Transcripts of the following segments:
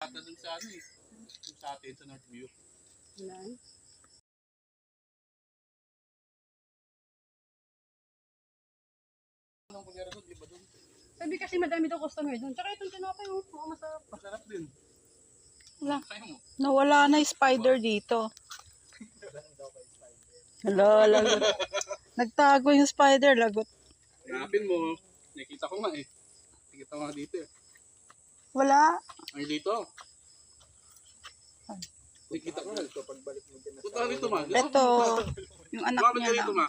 Ata dun sa ano eh. Sa atin, sa Northview. Wala. Anong kunyari doon, di ba doon? Sabi kasi madami daw customer doon. Tsaka itong tinapay, oh. Oo, masarap. Masarap din. Wala. Kaya mo. Nawala na yung spider dito. Hala, lagot. Nagtago yung spider, lagot. Hanapin mo. Nakita ko nga eh. Nakita ko nga dito eh. Wala. Ay dito. Nakita ko nga. Punta ka dito ma. Ito, yung anak Lumapit niya ka dito lang. ma.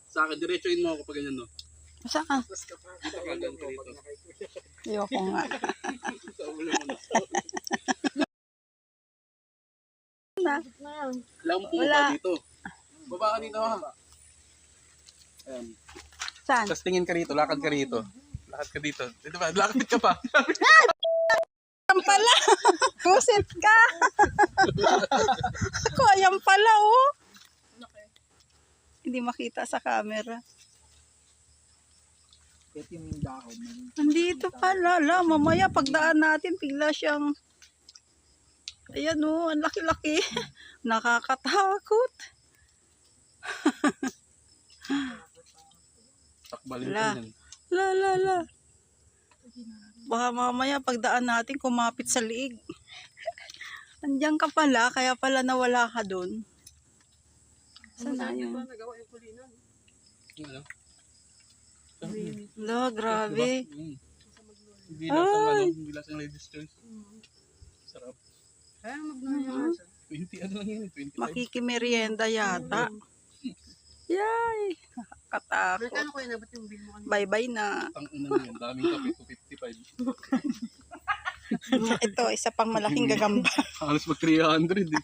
Sa akin, diretsuin mo ako pag ganyan no. Saan? Dito ka ganyan ka dito. Ayoko nga. Sa ulo mo na. Lampo Wala. ka dito. Baba ka dito ha. Ayan. Saan? Tapos tingin ka rito, lakad ka rito. Lakad ka dito. Dito ba? Lakad ka pa. Ayan pala. Kusit ka. Ako, ayan pala, oh. Hindi makita sa camera. Nandito pala. La, mamaya pagdaan natin, bigla siyang... Ayan, oh, ang laki-laki. Nakakatakot. Takbalin Wala. ka yan. La. Baka mamaya pagdaan natin kumapit sa liig. Andiyan ka pala, kaya pala nawala ka doon. Saan na yun? Nagawa yung kulinan. Ano? La, grabe. Hindi lang sa ano, hindi lang sa ladies choice. Sarap. Kaya magnoya siya. 20 ano lang yun, 25. Makikimerienda yata. Yay! Katakot. Kano ko inabot yung bill mo kanina? Bye-bye na. Ang unang yun, daming kape, 255. Ito, isa pang malaking gagamba. Halos mag 300 eh.